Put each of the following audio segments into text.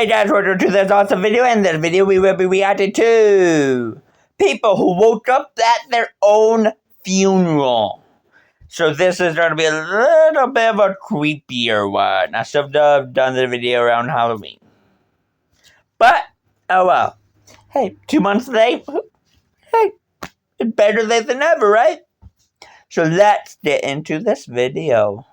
Hey guys, welcome to this awesome video. In this video, we will be reacting to people who woke up at their own funeral. So this is going to be a little bit of a creepier one. I should have done the video around Halloween. But, oh well. Hey, 2 months late. Hey, it's better late than never, right? So let's get into this video.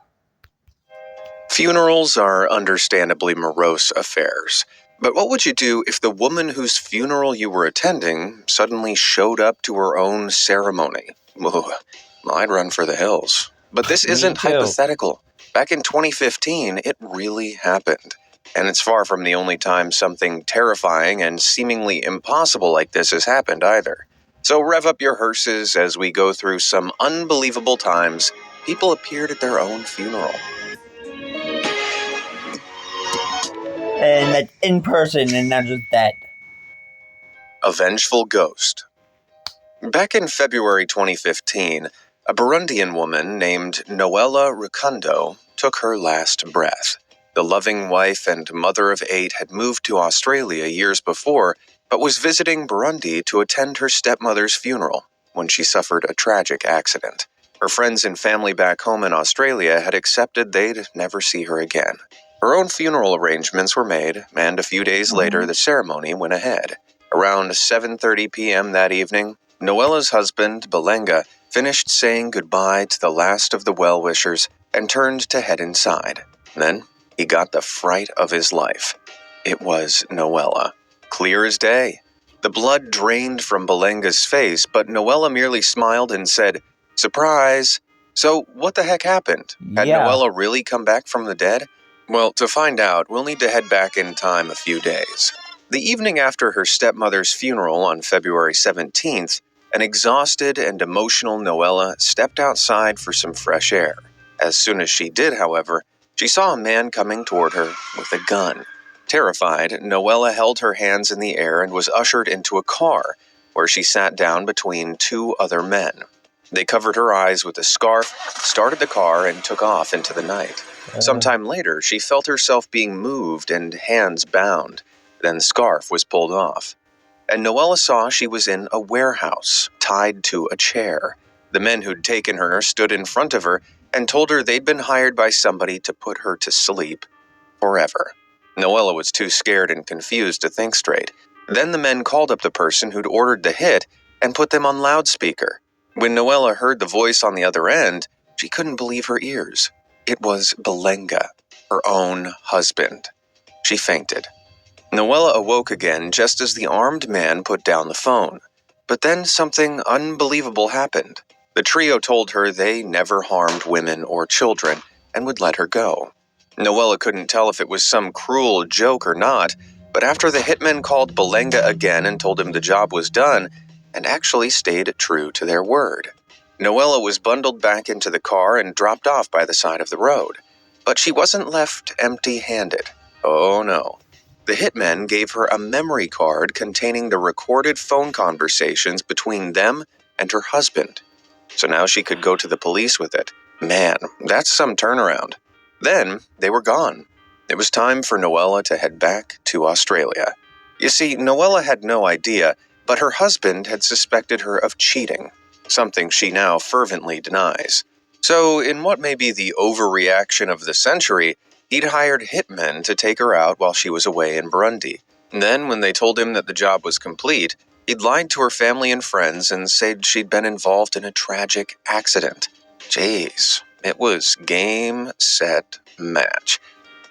Funerals are understandably morose affairs. But what would you do if the woman whose funeral you were attending suddenly showed up to her own ceremony? Well, I'd run for the hills. But this isn't hypothetical. Back in 2015, it really happened. And it's far from the only time something terrifying and seemingly impossible like this has happened either. So rev up your hearses as we go through some unbelievable times people appeared at their own funeral. And that's in person and not just that. A vengeful ghost. Back in February 2015, a Burundian woman named Noella Rukundo took her last breath. The loving wife and mother of 8 had moved to Australia years before, but was visiting Burundi to attend her stepmother's funeral when she suffered a tragic accident. Her friends and family back home in Australia had accepted they'd never see her again. Her own funeral arrangements were made, and a few days later the ceremony went ahead. Around 7:30 p.m. that evening, Noella's husband, Belenga, finished saying goodbye to the last of the well-wishers and turned to head inside. Then, he got the fright of his life. It was Noella. Clear as day. The blood drained from Belenga's face, but Noella merely smiled and said, "Surprise!" So, what the heck happened? Had Noella really come back from the dead? Well, to find out, we'll need to head back in time a few days. The evening after her stepmother's funeral on February 17th, an exhausted and emotional Noella stepped outside for some fresh air. As soon as she did, however, she saw a man coming toward her with a gun. Terrified, Noella held her hands in the air and was ushered into a car, where she sat down between 2 other men. They covered her eyes with a scarf, started the car, and took off into the night. Sometime later, she felt herself being moved and hands bound. Then the scarf was pulled off. And Noella saw she was in a warehouse, tied to a chair. The men who'd taken her stood in front of her and told her they'd been hired by somebody to put her to sleep forever. Noella was too scared and confused to think straight. Then the men called up the person who'd ordered the hit and put them on loudspeaker. When Noella heard the voice on the other end, she couldn't believe her ears. It was Belenga, her own husband. She fainted. Noella awoke again just as the armed man put down the phone. But then something unbelievable happened. The trio told her they never harmed women or children and would let her go. Noella couldn't tell if it was some cruel joke or not, but after the hitmen called Belenga again and told him the job was done, and actually stayed true to their word. Noella was bundled back into the car and dropped off by the side of the road. But she wasn't left empty-handed. Oh no. The hitmen gave her a memory card containing the recorded phone conversations between them and her husband. So now she could go to the police with it. Man, that's some turnaround. Then they were gone. It was time for Noella to head back to Australia. You see, Noella had no idea, but her husband had suspected her of cheating, something she now fervently denies. So, in what may be the overreaction of the century, he'd hired hitmen to take her out while she was away in Burundi. Then, when they told him that the job was complete, he'd lied to her family and friends and said she'd been involved in a tragic accident. Jeez, it was game, set, match.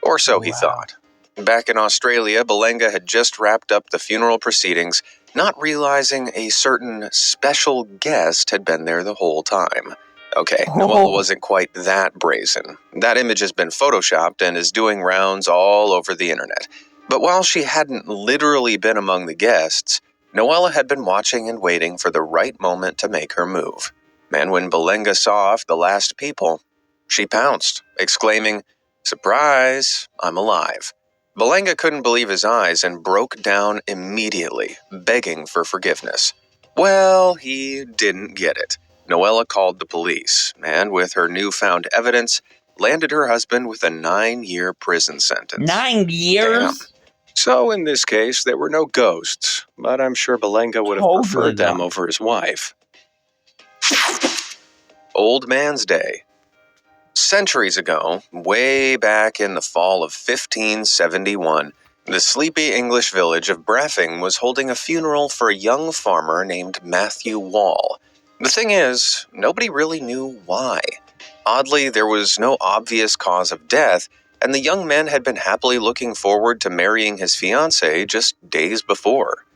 Or so he thought. Back in Australia, Belenga had just wrapped up the funeral proceedings, not realizing a certain special guest had been there the whole time. Okay, Noella wasn't quite that brazen. That image has been photoshopped and is doing rounds all over the internet. But while she hadn't literally been among the guests, Noella had been watching and waiting for the right moment to make her move. And when Belenga saw off the last people, she pounced, exclaiming, "Surprise, I'm alive." Belenga couldn't believe his eyes and broke down immediately, begging for forgiveness. Well, he didn't get it. Noella called the police, and with her newfound evidence, landed her husband with a 9-year prison sentence. 9 years? Damn. So in this case, there were no ghosts, but I'm sure Belenga would have preferred them over his wife. Old Man's Day. Centuries ago, way back in the fall of 1571, the sleepy English village of Braffing was holding a funeral for a young farmer named Matthew Wall. The thing is, nobody really knew why. Oddly, there was no obvious cause of death, and the young man had been happily looking forward to marrying his fiancée just days before.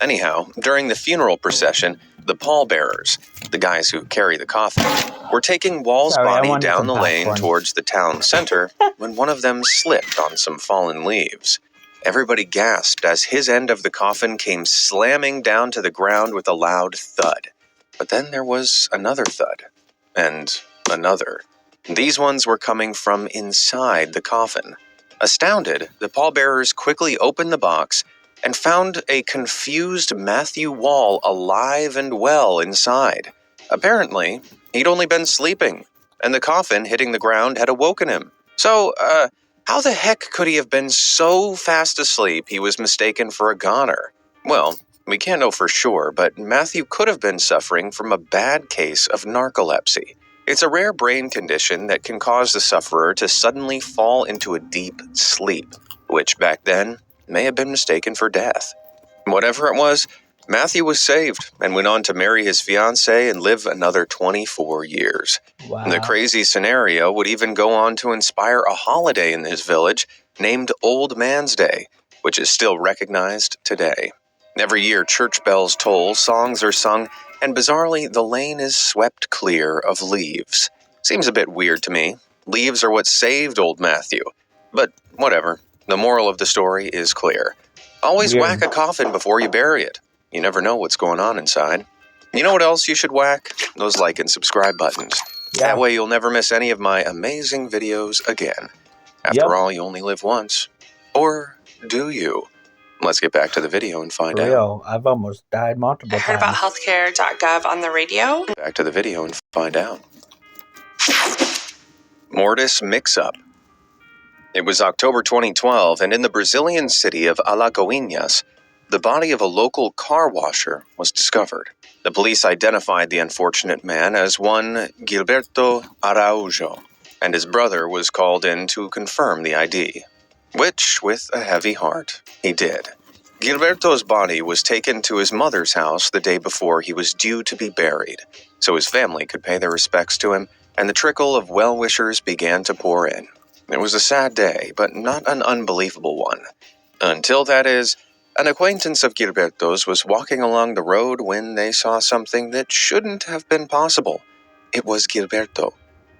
Anyhow, during the funeral procession, the pallbearers, the guys who carry the coffin, were taking Wall's body down the lane towards the town center when one of them slipped on some fallen leaves. Everybody gasped as his end of the coffin came slamming down to the ground with a loud thud. But then there was another thud, and another. These ones were coming from inside the coffin. Astounded, the pallbearers quickly opened the box and found a confused Matthew Wall alive and well inside. Apparently, he'd only been sleeping, and the coffin hitting the ground had awoken him. So, how the heck could he have been so fast asleep he was mistaken for a goner? Well, we can't know for sure, but Matthew could have been suffering from a bad case of narcolepsy. It's a rare brain condition that can cause the sufferer to suddenly fall into a deep sleep, which back then may have been mistaken for death. Whatever it was, Matthew was saved and went on to marry his fiancée and live another 24 years. Wow. The crazy scenario would even go on to inspire a holiday in his village named Old Man's Day, which is still recognized today. Every year, church bells toll, songs are sung, and bizarrely, the lane is swept clear of leaves. Seems a bit weird to me. Leaves are what saved old Matthew. But whatever. The moral of the story is clear. Always whack a coffin before you bury it. You never know what's going on inside. You know what else you should whack? Those like and subscribe buttons. Yeah. That way you'll never miss any of my amazing videos again. After all, you only live once. Or do you? Let's get back to the video and find out. I've almost died multiple times. I heard about healthcare.gov on the radio. Back to the video and find out. Mortise mix-up. It was October 2012, and in the Brazilian city of Alagoinhas, the body of a local car washer was discovered. The police identified the unfortunate man as one Gilberto Araújo, and his brother was called in to confirm the ID, which, with a heavy heart, he did. Gilberto's body was taken to his mother's house the day before he was due to be buried, so his family could pay their respects to him, and the trickle of well-wishers began to pour in. It was a sad day, but not an unbelievable one. Until, that is, an acquaintance of Gilberto's was walking along the road when they saw something that shouldn't have been possible. It was Gilberto.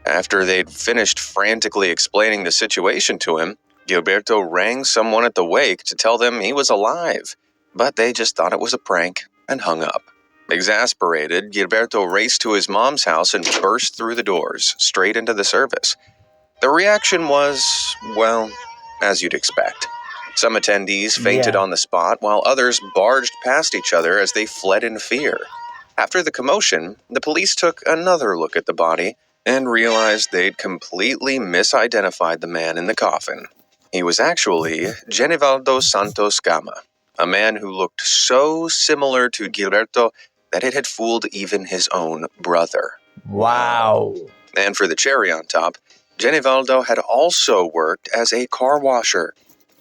After they'd finished frantically explaining the situation to him, Gilberto rang someone at the wake to tell them he was alive, but they just thought it was a prank and hung up. Exasperated, Gilberto raced to his mom's house and burst through the doors, straight into the service. The reaction was, well, as you'd expect. Some attendees fainted on the spot, while others barged past each other as they fled in fear. After the commotion, the police took another look at the body and realized they'd completely misidentified the man in the coffin. He was actually Genivaldo Santos Gama, a man who looked so similar to Gilberto that it had fooled even his own brother. Wow. And for the cherry on top, Genivaldo had also worked as a car washer.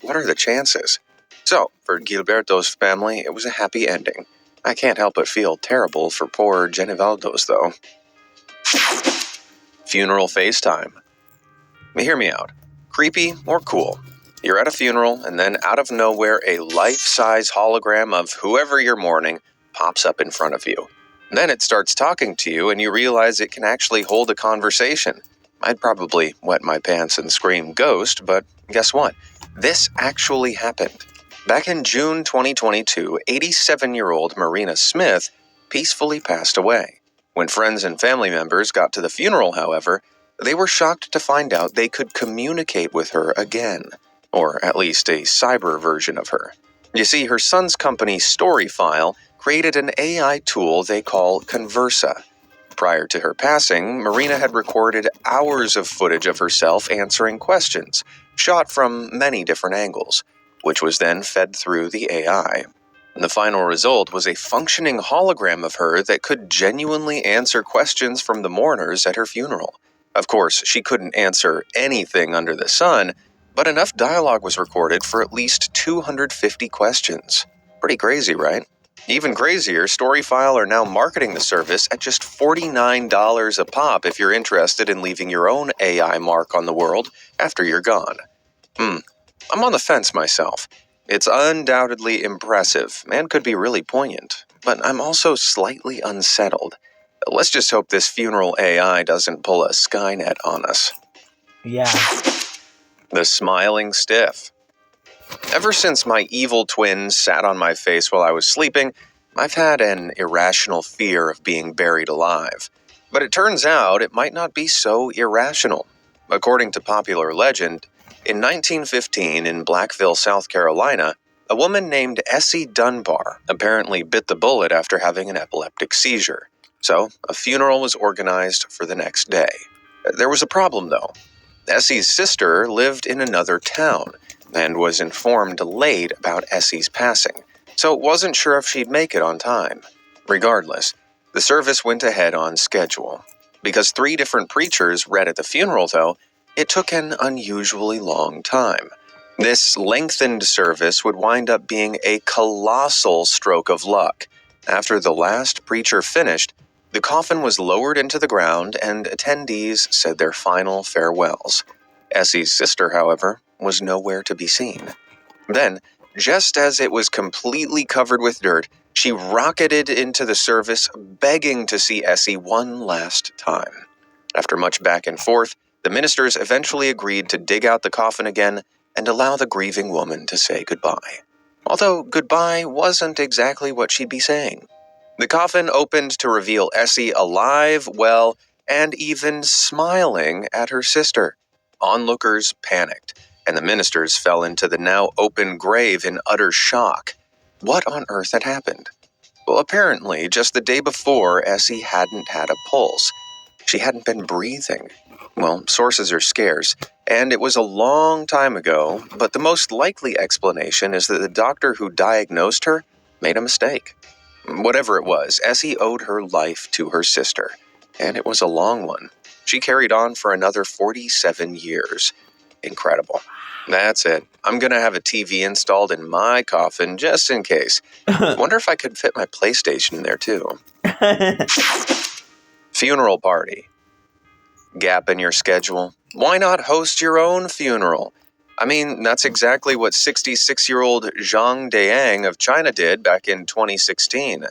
What are the chances? So, for Gilberto's family, it was a happy ending. I can't help but feel terrible for poor Genivaldo's, though. Funeral FaceTime. Hear me out. Creepy or cool? You're at a funeral, and then out of nowhere, a life-size hologram of whoever you're mourning pops up in front of you. Then it starts talking to you, and you realize it can actually hold a conversation. I'd probably wet my pants and scream ghost, but guess what? This actually happened. Back in June 2022, 87-year-old Marina Smith peacefully passed away. When friends and family members got to the funeral, however, they were shocked to find out they could communicate with her again, or at least a cyber version of her. You see, her son's company Storyfile created an AI tool they call Conversa. Prior to her passing, Marina had recorded hours of footage of herself answering questions, shot from many different angles. which was then fed through the AI. The final result was a functioning hologram of her that could genuinely answer questions from the mourners at her funeral. Of course, she couldn't answer anything under the sun, but enough dialogue was recorded for at least 250 questions. Pretty crazy, right? Even crazier, Storyfile are now marketing the service at just $49 a pop if you're interested in leaving your own AI mark on the world after you're gone. I'm on the fence myself. It's undoubtedly impressive and could be really poignant, but I'm also slightly unsettled. Let's just hope this funeral AI doesn't pull a Skynet on us. Yeah. The smiling stiff. Ever since my evil twin sat on my face while I was sleeping, I've had an irrational fear of being buried alive. But it turns out it might not be so irrational. According to popular legend, in 1915 in Blackville, South Carolina, a woman named Essie Dunbar apparently bit the bullet after having an epileptic seizure. So, a funeral was organized for the next day. There was a problem, though. Essie's sister lived in another town and was informed late about Essie's passing, so wasn't sure if she'd make it on time. Regardless, the service went ahead on schedule. Because 3 different preachers read at the funeral, though, it took an unusually long time. This lengthened service would wind up being a colossal stroke of luck. After the last preacher finished, the coffin was lowered into the ground and attendees said their final farewells. Essie's sister, however, was nowhere to be seen. Then, just as it was completely covered with dirt, she rocketed into the service, begging to see Essie one last time. After much back and forth, the ministers eventually agreed to dig out the coffin again and allow the grieving woman to say goodbye. Although goodbye wasn't exactly what she'd be saying. The coffin opened to reveal Essie alive, well, and even smiling at her sister. Onlookers panicked, and the ministers fell into the now open grave in utter shock. What on earth had happened? Well, apparently, just the day before, Essie hadn't had a pulse. She hadn't been breathing. Well, sources are scarce, and it was a long time ago, but the most likely explanation is that the doctor who diagnosed her made a mistake. Whatever it was, Essie owed her life to her sister, and it was a long one. She carried on for another 47 years. Incredible. That's it. I'm going to have a TV installed in my coffin just in case. Wonder if I could fit my PlayStation in there too. Funeral party. Gap in your schedule? Why not host your own funeral? I mean, that's exactly what 66-year-old Zhang Deyang of China did back in 2016.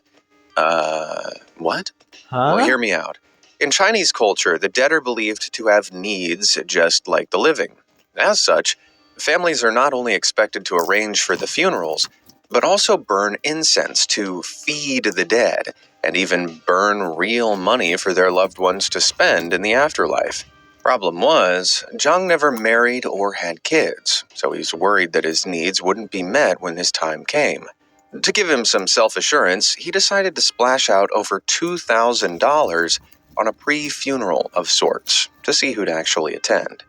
What? Huh? Well, hear me out. In Chinese culture, the dead are believed to have needs just like the living. As such, families are not only expected to arrange for the funerals, but also burn incense to feed the dead, and even burn real money for their loved ones to spend in the afterlife. Problem was, Zhang never married or had kids, so he's worried that his needs wouldn't be met when his time came. To give him some self-assurance, he decided to splash out over $2,000 on a pre-funeral of sorts to see who'd actually attend.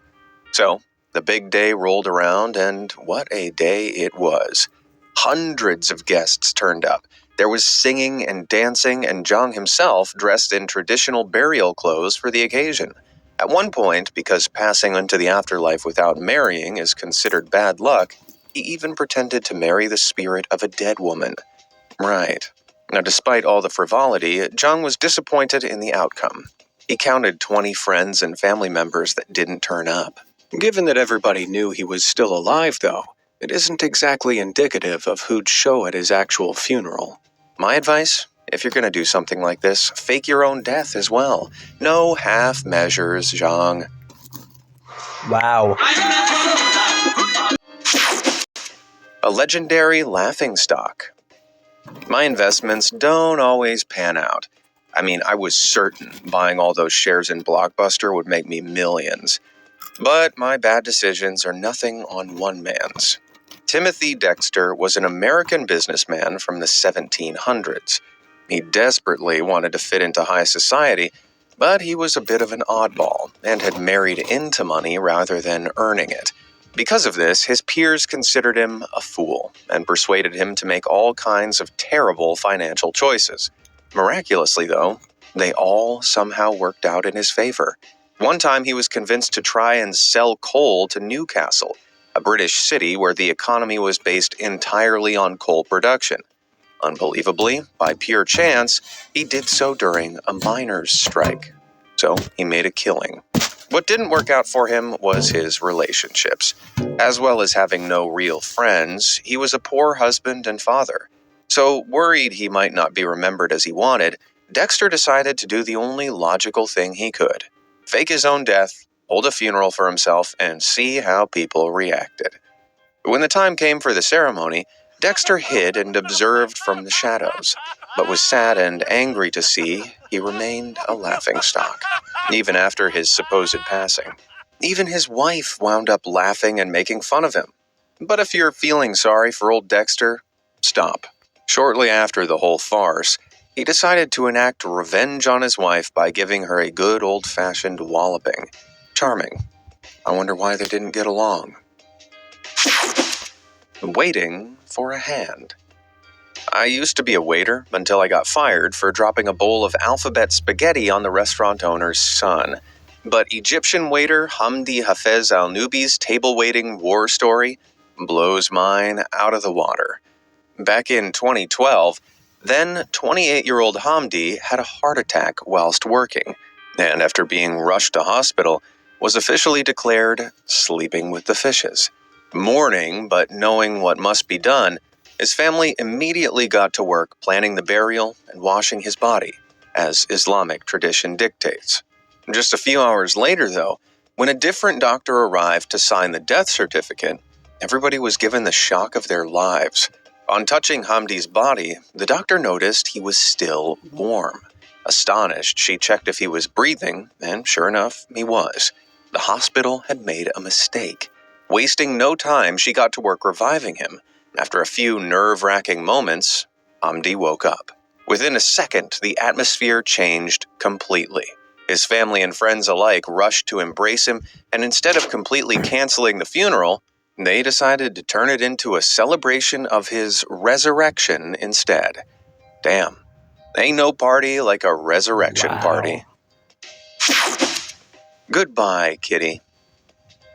So, the big day rolled around, and what a day it was. Hundreds of guests turned up. There was singing and dancing, and Zhang himself dressed in traditional burial clothes for the occasion. At one point, because passing into the afterlife without marrying is considered bad luck, he even pretended to marry the spirit of a dead woman. Right. Now, despite all the frivolity, Zhang was disappointed in the outcome. He counted 20 friends and family members that didn't turn up. Given that everybody knew he was still alive, though, it isn't exactly indicative of who'd show at his actual funeral. My advice? If you're going to do something like this, fake your own death as well. No half measures, Zhang. Wow. A legendary laughingstock. My investments don't always pan out. I mean, I was certain buying all those shares in Blockbuster would make me millions. But my bad decisions are nothing on one man's. Timothy Dexter was an American businessman from the 1700s. He desperately wanted to fit into high society, but he was a bit of an oddball and had married into money rather than earning it. Because of this, his peers considered him a fool and persuaded him to make all kinds of terrible financial choices. Miraculously, though, they all somehow worked out in his favor. One time he was convinced to try and sell coal to Newcastle, a British city where the economy was based entirely on coal production. Unbelievably, by pure chance, he did so during a miners' strike. So he made a killing. What didn't work out for him was his relationships. As well as having no real friends, he was a poor husband and father. So, worried he might not be remembered as he wanted, Dexter decided to do the only logical thing he could: fake his own death, hold a funeral for himself, and see how people reacted. When the time came for the ceremony, Dexter hid and observed from the shadows, but was sad and angry to see he remained a laughingstock, even after his supposed passing. Even his wife wound up laughing and making fun of him. But if you're feeling sorry for old Dexter, stop. Shortly after the whole farce, he decided to enact revenge on his wife by giving her a good old-fashioned walloping. Charming. I wonder why they didn't get along. Waiting for a hand. I used to be a waiter until I got fired for dropping a bowl of alphabet spaghetti on the restaurant owner's son. But Egyptian waiter Hamdi Hafez al-Nubi's table-waiting war story blows mine out of the water. Back in 2012, then 28-year-old Hamdi had a heart attack whilst working, and after being rushed to hospital, was officially declared sleeping with the fishes. Mourning, but knowing what must be done, his family immediately got to work planning the burial and washing his body, as Islamic tradition dictates. Just a few hours later, though, when a different doctor arrived to sign the death certificate, everybody was given the shock of their lives. On touching Hamdi's body, the doctor noticed he was still warm. Astonished, she checked if he was breathing, and sure enough, he was. The hospital had made a mistake. Wasting no time, she got to work reviving him. After a few nerve-wracking moments, Hamdi woke up. Within a second, the atmosphere changed completely. His family and friends alike rushed to embrace him, and instead of completely canceling the funeral, they decided to turn it into a celebration of his resurrection instead. Damn, ain't no party like a resurrection party. Goodbye, kitty.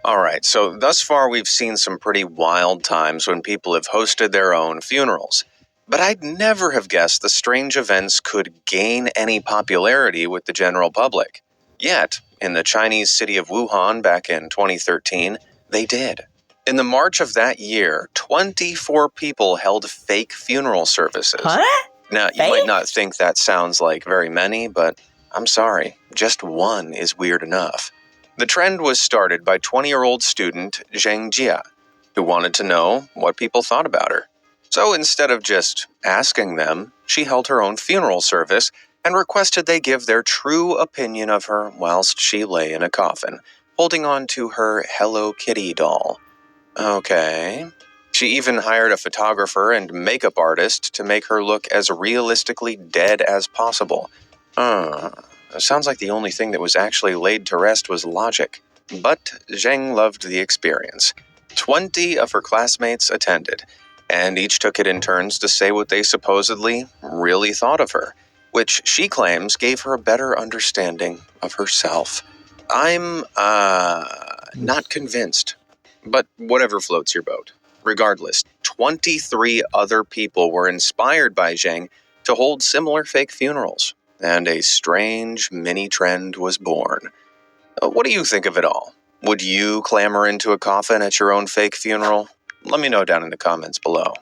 Alright, so thus far we've seen some pretty wild times when people have hosted their own funerals. But I'd never have guessed the strange events could gain any popularity with the general public. Yet, in the Chinese city of Wuhan back in 2013, they did. In the March of that year, 24 people held fake funeral services. Huh? Now, you might not think that sounds like very many, but I'm sorry, just one is weird enough. The trend was started by 20-year-old student Zheng Jia, who wanted to know what people thought about her. So instead of just asking them, she held her own funeral service and requested they give their true opinion of her whilst she lay in a coffin, holding on to her Hello Kitty doll. Okay. She even hired a photographer and makeup artist to make her look as realistically dead as possible. It sounds like the only thing that was actually laid to rest was logic. But Zheng loved the experience. 20 of her classmates attended, and each took it in turns to say what they supposedly really thought of her, which she claims gave her a better understanding of herself. I'm, not convinced. But whatever floats your boat. Regardless, 23 other people were inspired by Zheng to hold similar fake funerals, and a strange mini-trend was born. What do you think of it all? Would you clamber into a coffin at your own fake funeral? Let me know down in the comments below.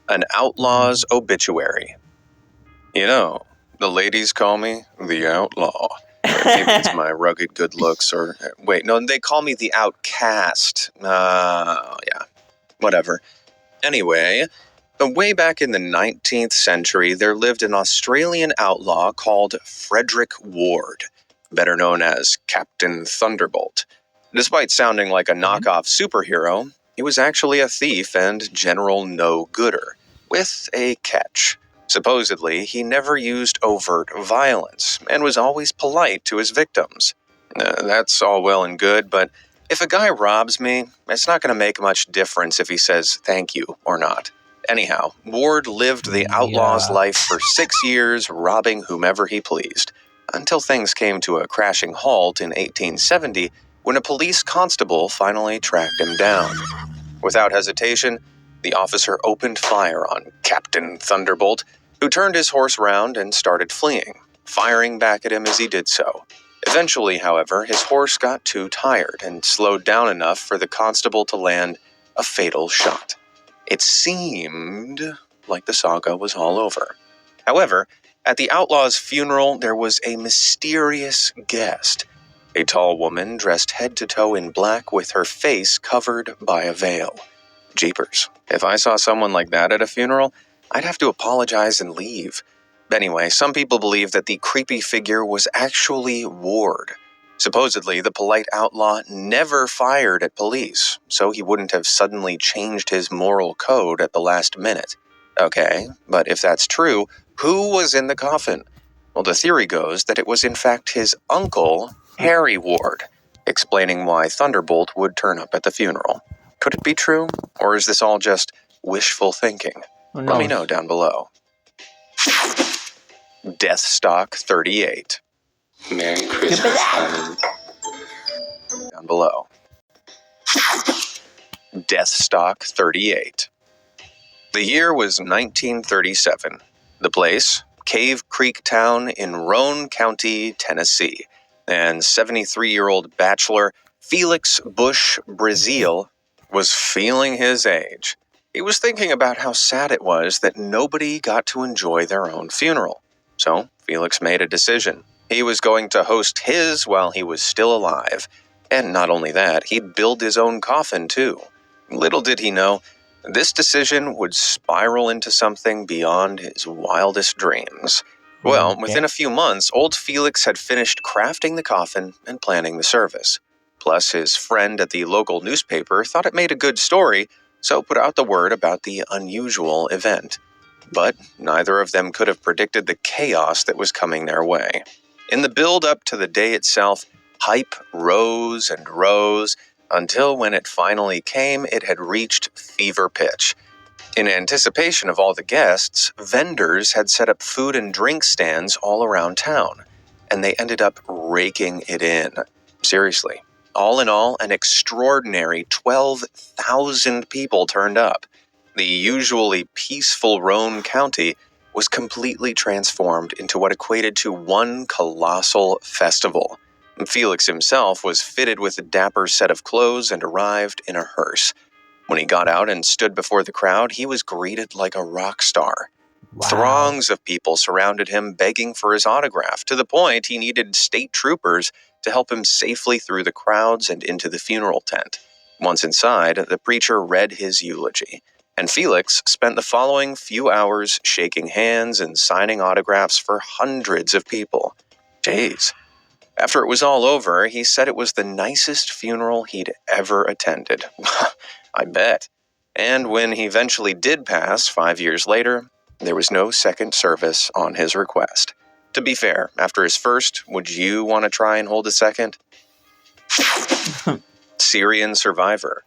An Outlaw's obituary. You know, the ladies call me the Outlaw. Maybe it's my rugged good looks, or wait, no, they call me the Outcast. Yeah, whatever. Anyway, way back in the 19th century, there lived an Australian outlaw called Frederick Ward, better known as Captain Thunderbolt. Despite sounding like a knockoff superhero, he was actually a thief and general no-gooder, with a catch. Supposedly, he never used overt violence, and was always polite to his victims. That's all well and good, but If a guy robs me, it's not going to make much difference if he says thank you or not. Anyhow, Ward lived the outlaw's life for 6 years, robbing whomever he pleased, until things came to a crashing halt in 1870 when a police constable finally tracked him down. Without hesitation, the officer opened fire on Captain Thunderbolt, who turned his horse round and started fleeing, firing back at him as he did so. Eventually, however, his horse got too tired and slowed down enough for the constable to land a fatal shot. It seemed like the saga was all over. However, at the outlaw's funeral, there was a mysterious guest, a tall woman dressed head to toe in black with her face covered by a veil. Jeepers, if I saw someone like that at a funeral, I'd have to apologize and leave. Anyway, some people believe that the creepy figure was actually Ward. Supposedly, the polite outlaw never fired at police, so he wouldn't have suddenly changed his moral code at the last minute. Okay, but if that's true, who was in the coffin? Well, the theory goes that it was in fact his uncle, Harry Ward, explaining why Thunderbolt would turn up at the funeral. Could it be true, or is this all just wishful thinking? Let me know down below. Deathstock 38. Merry Christmas, honey. Down below. Deathstock 38. The year was 1937. The place, Cave Creek Town in Roane County, Tennessee. And 73-year-old bachelor Felix Bush Brazil was feeling his age. He was thinking about how sad it was that nobody got to enjoy their own funeral. So Felix made a decision. He was going to host his while he was still alive. And not only that, he'd build his own coffin too. Little did he know, this decision would spiral into something beyond his wildest dreams. Well, within a few months, old Felix had finished crafting the coffin and planning the service. Plus, his friend at the local newspaper thought it made a good story, so put out the word about the unusual event. But neither of them could have predicted the chaos that was coming their way. In the build-up to the day itself, hype rose and rose, until when it finally came, it had reached fever pitch. In anticipation of all the guests, vendors had set up food and drink stands all around town, and they ended up raking it in. Seriously. All in all, an extraordinary 12,000 people turned up. The usually peaceful Roane County was completely transformed into what equated to one colossal festival. Felix himself was fitted with a dapper set of clothes and arrived in a hearse. When he got out and stood before the crowd, he was greeted like a rock star. Wow. Throngs of people surrounded him, begging for his autograph, to the point he needed state troopers to help him safely through the crowds and into the funeral tent. Once inside, the preacher read his eulogy, and Felix spent the following few hours shaking hands and signing autographs for hundreds of people. Jeez. After it was all over, he said it was the nicest funeral he'd ever attended. I bet. And when he eventually did pass 5 years later, there was no second service on his request. To be fair, after his first, would you want to try and hold a second? Syrian Survivor.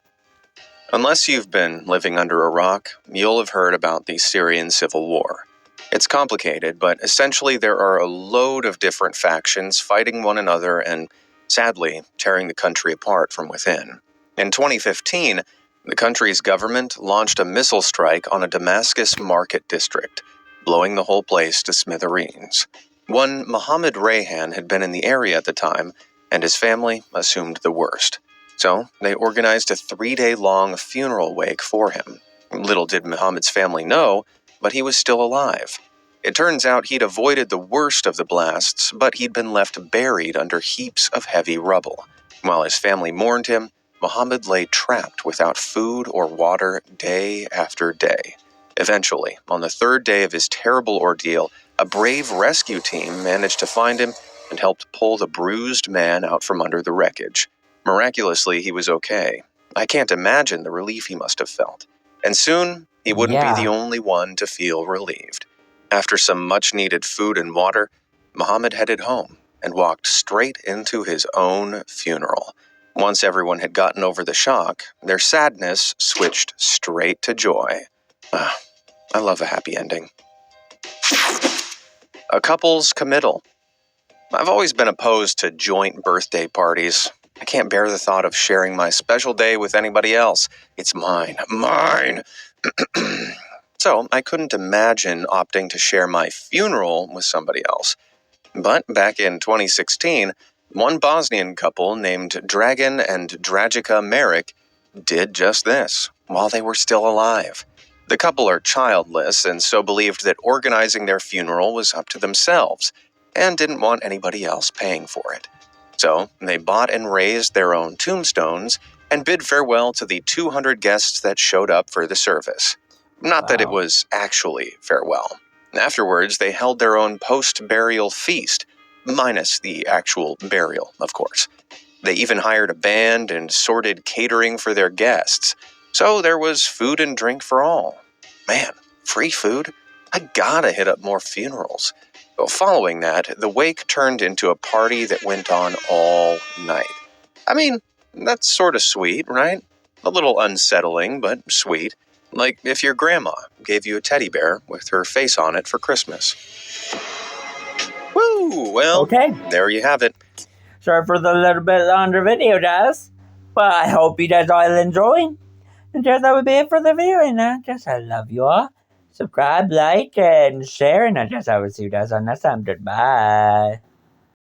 Unless you've been living under a rock, you'll have heard about the Syrian Civil War. It's complicated, but essentially there are a load of different factions fighting one another and, sadly, tearing the country apart from within. In 2015, the country's government launched a missile strike on a Damascus market district, blowing the whole place to smithereens. One Mohammed Rayhan had been in the area at the time, and his family assumed the worst. So they organized a 3-day-long funeral wake for him. Little did Mohammed's family know, but he was still alive. It turns out he'd avoided the worst of the blasts, but he'd been left buried under heaps of heavy rubble. While his family mourned him, Mohammed lay trapped without food or water day after day. Eventually, on the 3rd day of his terrible ordeal, a brave rescue team managed to find him and helped pull the bruised man out from under the wreckage. Miraculously, he was okay. I can't imagine the relief he must have felt. And soon, he wouldn't be the only one to feel relieved. After some much-needed food and water, Mohammed headed home and walked straight into his own funeral. Once everyone had gotten over the shock, their sadness switched straight to joy. I love a happy ending. A couple's committal. I've always been opposed to joint birthday parties. I can't bear the thought of sharing my special day with anybody else. It's mine. So I couldn't imagine opting to share my funeral with somebody else. But back in 2016, one Bosnian couple named Dragan and Dragica Merrick did just this while they were still alive. The couple are childless and so believed that organizing their funeral was up to themselves and didn't want anybody else paying for it. So they bought and raised their own tombstones and bid farewell to the 200 guests that showed up for the service. Not that it was actually farewell. Afterwards, they held their own post-burial feast, minus the actual burial, of course. They even hired a band and sorted catering for their guests. So there was food and drink for all. Man, free food? I gotta hit up more funerals. Well, following that, the wake turned into a party that went on all night. I mean, that's sort of sweet, right? A little unsettling, but sweet. Like if your grandma gave you a teddy bear with her face on it for Christmas. Woo! Well, Okay. There you have it. Sorry for the little bit longer video, guys. But I hope you guys all enjoyed. And just that would be it for the video. And I love you all. Subscribe, like, and share. And I will see you guys on next time. Goodbye.